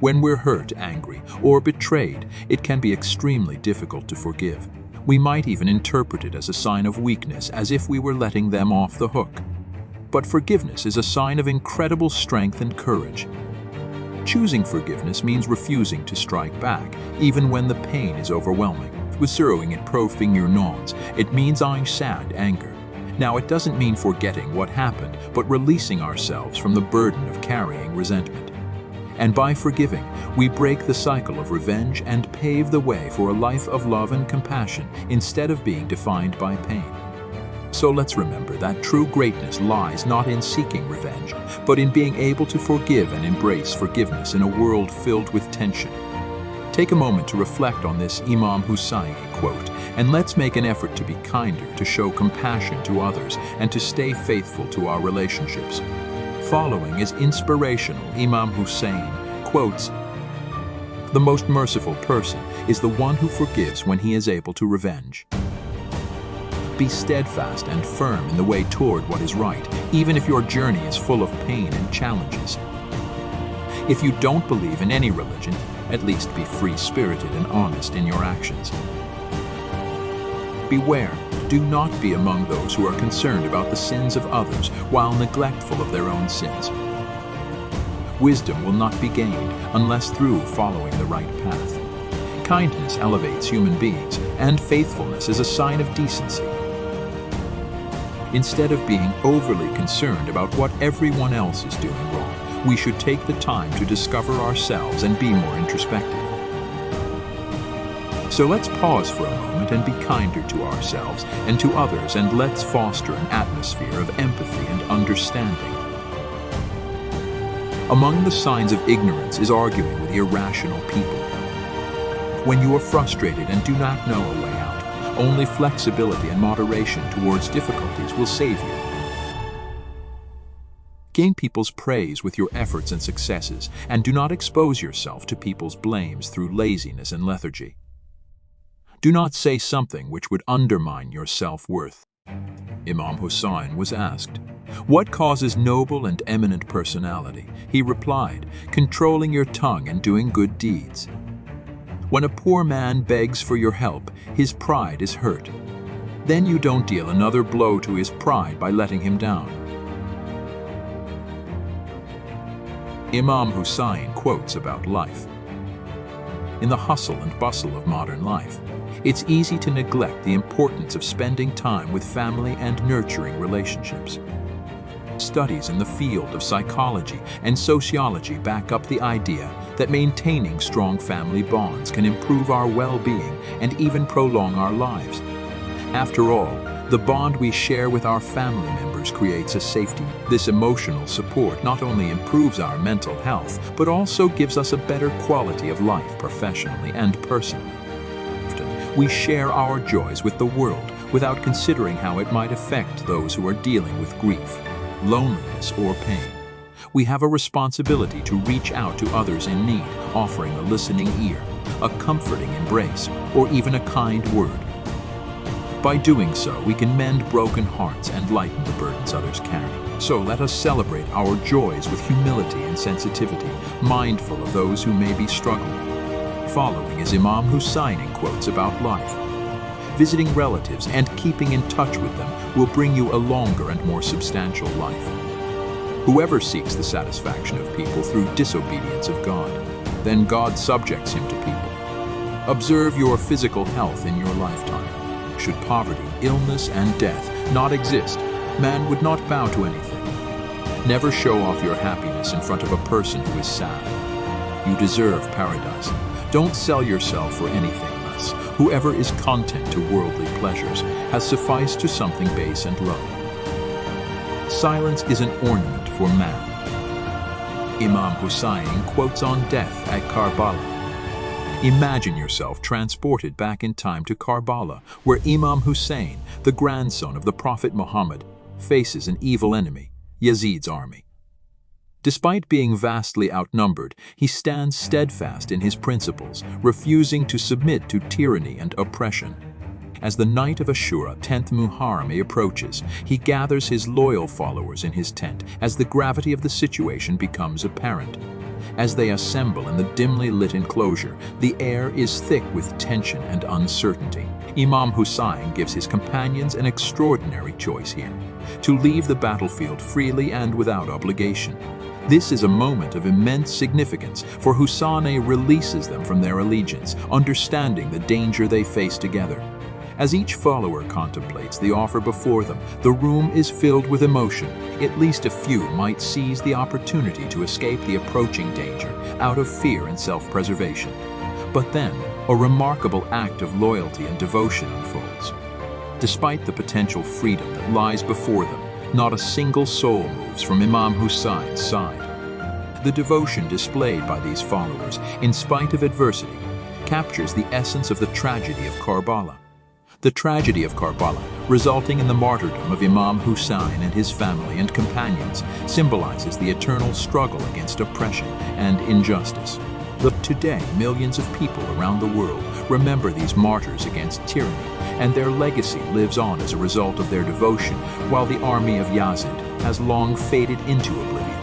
When we're hurt, angry, or betrayed, it can be extremely difficult to forgive. We might even interpret it as a sign of weakness, as if we were letting them off the hook. But forgiveness is a sign of incredible strength and courage. Choosing forgiveness means refusing to strike back, even when the pain is overwhelming. With zeroing it profing your nons, it means eyeing sad anger. Now, it doesn't mean forgetting what happened, but releasing ourselves from the burden of carrying resentment. And by forgiving, we break the cycle of revenge and pave the way for a life of love and compassion instead of being defined by pain. So let's remember that true greatness lies not in seeking revenge, but in being able to forgive and embrace forgiveness in a world filled with tension. Take a moment to reflect on this Imam Hussain quote, and let's make an effort to be kinder, to show compassion to others, and to stay faithful to our relationships. Following is inspirational Imam Hussain quotes, "The most merciful person is the one who forgives when he is able to revenge." Be steadfast and firm in the way toward what is right, even if your journey is full of pain and challenges. If you don't believe in any religion, at least be free-spirited and honest in your actions. Beware, do not be among those who are concerned about the sins of others while neglectful of their own sins. Wisdom will not be gained unless through following the right path. Kindness elevates human beings, and faithfulness is a sign of decency. Instead of being overly concerned about what everyone else is doing wrong, we should take the time to discover ourselves and be more introspective. So let's pause for a moment and be kinder to ourselves and to others, and let's foster an atmosphere of empathy and understanding. Among the signs of ignorance is arguing with irrational people. When you are frustrated and do not know a way out, only flexibility and moderation towards difficulties will save you. Gain people's praise with your efforts and successes, and do not expose yourself to people's blames through laziness and lethargy. Do not say something which would undermine your self-worth. Imam Hussain was asked, "What causes noble and eminent personality?" He replied, "Controlling your tongue and doing good deeds." When a poor man begs for your help, his pride is hurt. Then you don't deal another blow to his pride by letting him down. Imam Hussain quotes about life. In the hustle and bustle of modern life, it's easy to neglect the importance of spending time with family and nurturing relationships. Studies in the field of psychology and sociology back up the idea that maintaining strong family bonds can improve our well-being and even prolong our lives. After all, the bond we share with our family members creates a safety net. This emotional support not only improves our mental health, but also gives us a better quality of life professionally and personally. Often, we share our joys with the world without considering how it might affect those who are dealing with grief, loneliness, or pain. We have a responsibility to reach out to others in need, offering a listening ear, a comforting embrace, or even a kind word. By doing so, we can mend broken hearts and lighten the burdens others carry. So let us celebrate our joys with humility and sensitivity, mindful of those who may be struggling. Following is Imam Hussain quotes about life. Visiting relatives and keeping in touch with them will bring you a longer and more substantial life. Whoever seeks the satisfaction of people through disobedience of God, then God subjects him to people. Observe your physical health in your lifetime. Should poverty, illness, and death not exist, man would not bow to anything. Never show off your happiness in front of a person who is sad. You deserve paradise. Don't sell yourself for anything less. Whoever is content to worldly pleasures has sufficed to something base and low. Silence is an ornament for man. Imam Hussain quotes on death at Karbala. Imagine yourself transported back in time to Karbala, where Imam Hussain, the grandson of the Prophet Muhammad, faces an evil enemy, Yazid's army. Despite being vastly outnumbered, he stands steadfast in his principles, refusing to submit to tyranny and oppression. As the night of Ashura, 10th Muharram, approaches, he gathers his loyal followers in his tent as the gravity of the situation becomes apparent. As they assemble in the dimly lit enclosure, the air is thick with tension and uncertainty. Imam Hussain gives his companions an extraordinary choice here: to leave the battlefield freely and without obligation. This is a moment of immense significance, for Hussain releases them from their allegiance, understanding the danger they face together. As each follower contemplates the offer before them, the room is filled with emotion. At least a few might seize the opportunity to escape the approaching danger out of fear and self-preservation. But then, a remarkable act of loyalty and devotion unfolds. Despite the potential freedom that lies before them, not a single soul moves from Imam Hussein's side. The devotion displayed by these followers, in spite of adversity, captures the essence of the tragedy of Karbala. The tragedy of Karbala, resulting in the martyrdom of Imam Hussain and his family and companions, symbolizes the eternal struggle against oppression and injustice. Today, millions of people around the world remember these martyrs against tyranny, and their legacy lives on as a result of their devotion, while the army of Yazid has long faded into oblivion.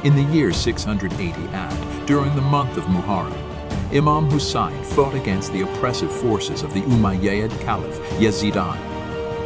In the year 680 AD, during the month of Muharram, Imam Hussain fought against the oppressive forces of the Umayyad Caliph Yazid.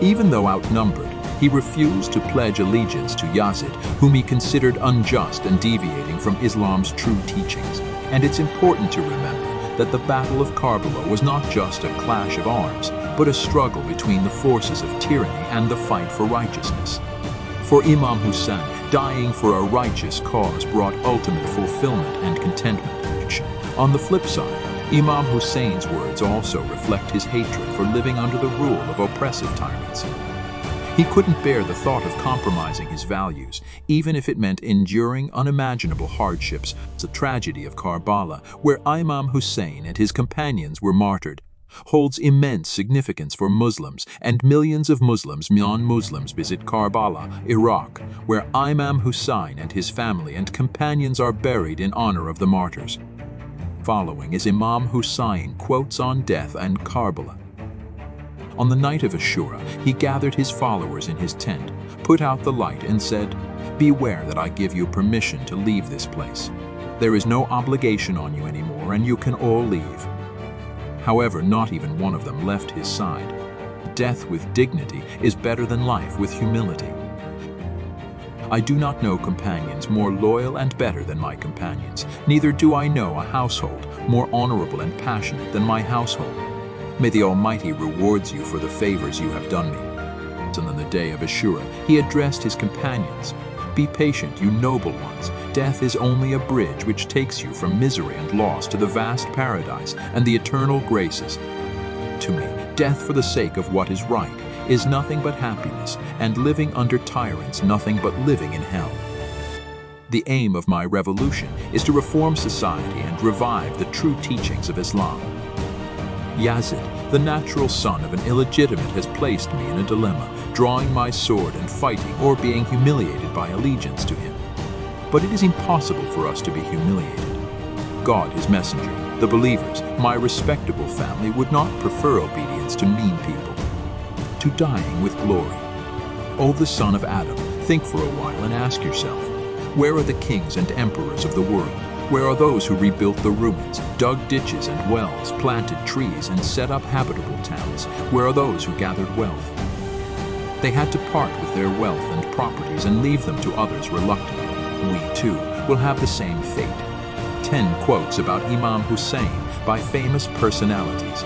Even though outnumbered, he refused to pledge allegiance to Yazid, whom he considered unjust and deviating from Islam's true teachings. And it's important to remember that the Battle of Karbala was not just a clash of arms, but a struggle between the forces of tyranny and the fight for righteousness. For Imam Hussain, dying for a righteous cause brought ultimate fulfillment and contentment. On the flip side, Imam Hussein's words also reflect his hatred for living under the rule of oppressive tyrants. He couldn't bear the thought of compromising his values, even if it meant enduring unimaginable hardships. The tragedy of Karbala, where Imam Hussain and his companions were martyred, holds immense significance for Muslims, and millions of Muslims, non-Muslims, visit Karbala, Iraq, where Imam Hussain and his family and companions are buried in honor of the martyrs. Following is Imam Hussain quotes on death and Karbala. On the night of Ashura, he gathered his followers in his tent, put out the light, and said, "Beware that I give you permission to leave this place. There is no obligation on you anymore, and you can all leave." However, not even one of them left his side. Death with dignity is better than life with humility. I do not know companions more loyal and better than my companions. Neither do I know a household more honorable and passionate than my household. May the Almighty reward you for the favors you have done me. And on the day of Ashura, he addressed his companions. Be patient, you noble ones. Death is only a bridge which takes you from misery and loss to the vast paradise and the eternal graces. To me, death for the sake of what is right is nothing but happiness, and living under tyrants nothing but living in hell. The aim of my revolution is to reform society and revive the true teachings of Islam. Yazid, the natural son of an illegitimate, has placed me in a dilemma, drawing my sword and fighting, or being humiliated by allegiance to him. But it is impossible for us to be humiliated. God, his messenger, the believers, my respectable family would not prefer obedience to mean people. To dying with glory. O the son of Adam, think for a while and ask yourself, where are the kings and emperors of the world? Where are those who rebuilt the ruins, dug ditches and wells, planted trees, and set up habitable towns? Where are those who gathered wealth? They had to part with their wealth and properties and leave them to others reluctantly. We, too, will have the same fate. 10 quotes about Imam Hussain by famous personalities.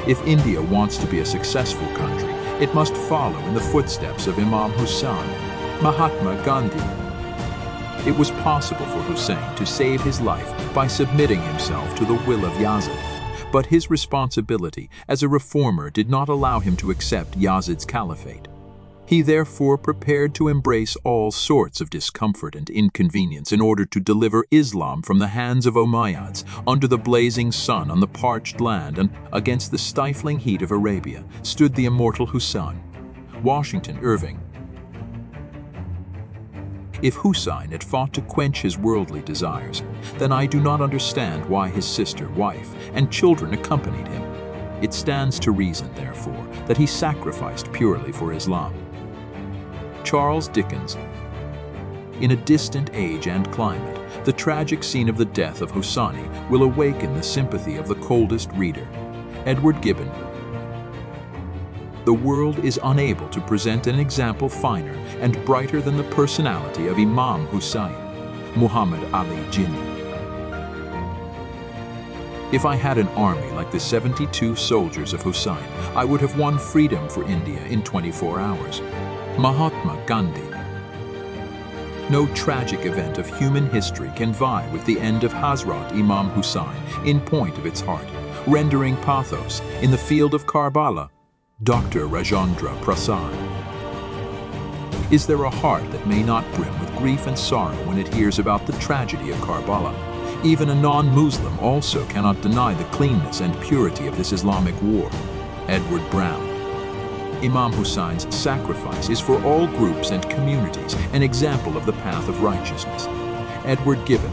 If India wants to be a successful country, it must follow in the footsteps of Imam Hussain, Mahatma Gandhi. It was possible for Hussain to save his life by submitting himself to the will of Yazid, but his responsibility as a reformer did not allow him to accept Yazid's caliphate. He therefore prepared to embrace all sorts of discomfort and inconvenience in order to deliver Islam from the hands of Umayyads under the blazing sun on the parched land, and against the stifling heat of Arabia stood the immortal Hussain. Washington Irving. If Hussain had fought to quench his worldly desires, then I do not understand why his sister, wife, and children accompanied him. It stands to reason, therefore, that he sacrificed purely for Islam. Charles Dickens. In a distant age and climate, the tragic scene of the death of Hussain will awaken the sympathy of the coldest reader. Edward Gibbon. The world is unable to present an example finer and brighter than the personality of Imam Hussain. Muhammad Ali Jinnah. If I had an army like the 72 soldiers of Hussain, I would have won freedom for India in 24 hours. Mahatma Gandhi. No tragic event of human history can vie with the end of Hazrat Imam Hussain in point of its heart, rendering pathos in the field of Karbala. Dr. Rajendra Prasad. Is there a heart that may not brim with grief and sorrow when it hears about the tragedy of Karbala? Even a non-Muslim also cannot deny the cleanness and purity of this Islamic war. Edward Brown. Imam Hussein's sacrifice is for all groups and communities an example of the path of righteousness. Edward Gibbon.